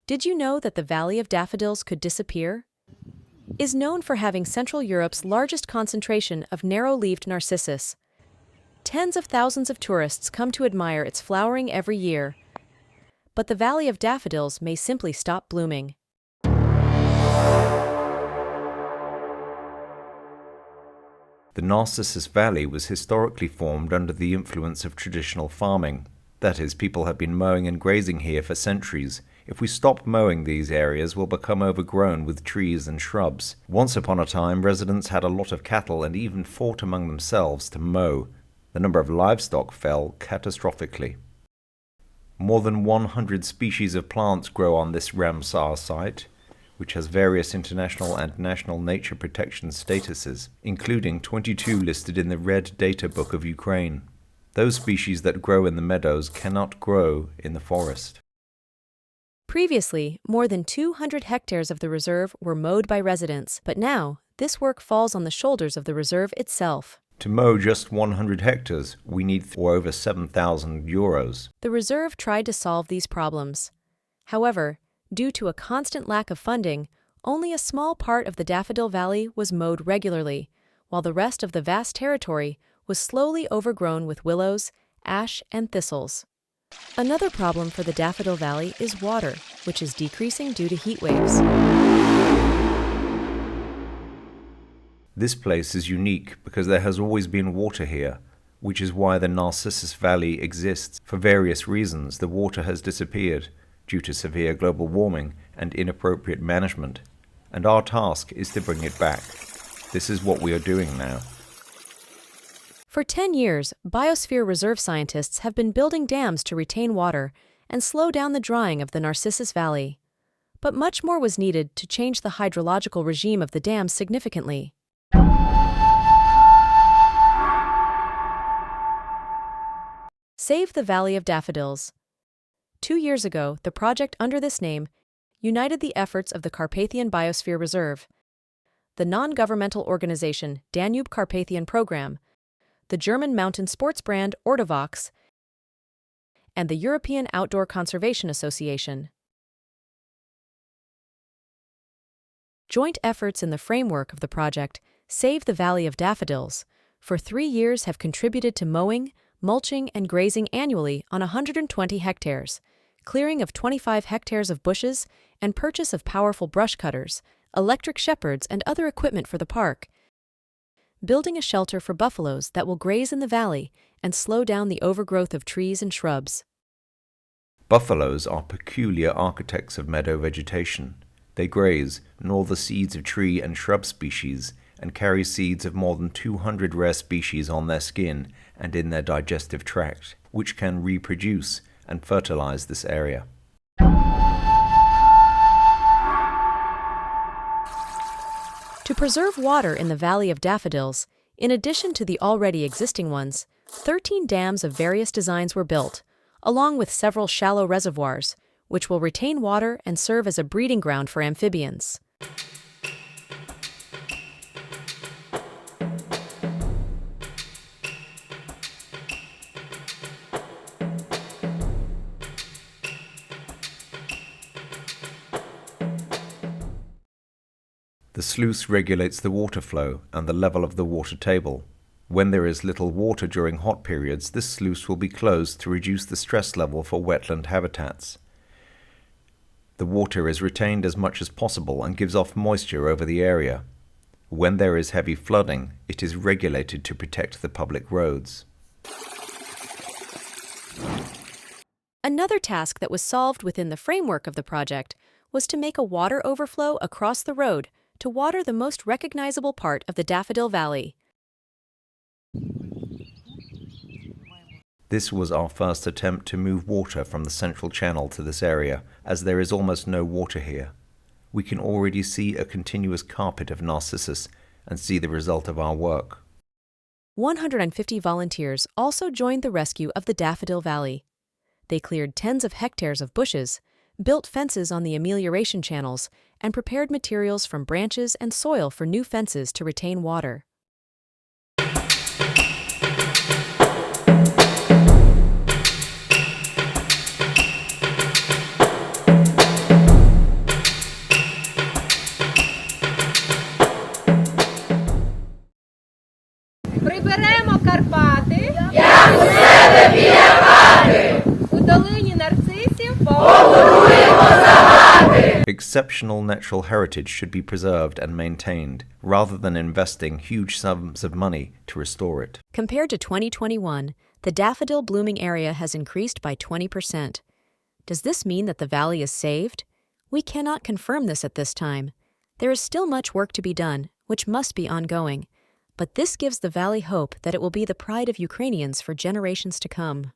Did you know that the Valley of Daffodils could disappear? Is known for having Central Europe's largest concentration of narrow-leaved narcissus. Tens of thousands of tourists come to admire its flowering every year. But the Valley of Daffodils may simply stop blooming. The Narcissus Valley was historically formed under the influence of traditional farming. That is, people have been mowing and grazing here for centuries. If we stop mowing, these areas will become overgrown with trees and shrubs. Once upon a time, residents had a lot of cattle and even fought among themselves to mow. The number of livestock fell catastrophically. More than 100 species of plants grow on this Ramsar site, which has various international and national nature protection statuses, including 22 listed in the Red Data Book of Ukraine. Those species that grow in the meadows cannot grow in the forest. Previously, more than 200 hectares of the reserve were mowed by residents, but now, this work falls on the shoulders of the reserve itself. To mow just 100 hectares, we need over €7,000. The reserve tried to solve these problems. However, due to a constant lack of funding, only a small part of the Daffodil Valley was mowed regularly, while the rest of the vast territory was slowly overgrown with willows, ash, and thistles. Another problem for the Daffodil Valley is water, which is decreasing due to heat waves. This place is unique because there has always been water here, which is why the Narcissus Valley exists. For various reasons, the water has disappeared due to severe global warming and inappropriate management, and our task is to bring it back. This is what we are doing now. For 10 years, biosphere reserve scientists have been building dams to retain water and slow down the drying of the Narcissus Valley. But much more was needed to change the hydrological regime of the dams significantly. Save the Valley of Daffodils. 2 years ago, the project under this name united the efforts of the Carpathian Biosphere Reserve, the non-governmental organization Danube Carpathian Program, the German mountain sports brand Ortovox, and the European Outdoor Conservation Association. Joint efforts in the framework of the project Save the Valley of Daffodils for 3 years have contributed to mowing, mulching, and grazing annually on 120 hectares, clearing of 25 hectares of bushes, and purchase of powerful brush cutters, electric shepherds, and other equipment for the park, building a shelter for buffaloes that will graze in the valley and slow down the overgrowth of trees and shrubs. Buffaloes are peculiar architects of meadow vegetation. They graze, gnaw the seeds of tree and shrub species, and carry seeds of more than 200 rare species on their skin and in their digestive tract, which can reproduce and fertilize this area. To preserve water in the Valley of Daffodils, in addition to the already existing ones, 13 dams of various designs were built, along with several shallow reservoirs, which will retain water and serve as a breeding ground for amphibians. The sluice regulates the water flow and the level of the water table. When there is little water during hot periods, this sluice will be closed to reduce the stress level for wetland habitats. The water is retained as much as possible and gives off moisture over the area. When there is heavy flooding, it is regulated to protect the public roads. Another task that was solved within the framework of the project was to make a water overflow across the road to water the most recognizable part of the Daffodil Valley. This was our first attempt to move water from the central channel to this area, as there is almost no water here. We can already see a continuous carpet of narcissus and see the result of our work. 150 volunteers also joined the rescue of the Daffodil Valley. They cleared tens of hectares of bushes, built fences on the amelioration channels, and prepared materials from branches and soil for new fences to retain water. Exceptional natural heritage should be preserved and maintained, rather than investing huge sums of money to restore it. Compared to 2021, the daffodil blooming area has increased by 20%. Does this mean that the valley is saved? We cannot confirm this at this time. There is still much work to be done, which must be ongoing. But this gives the valley hope that it will be the pride of Ukrainians for generations to come.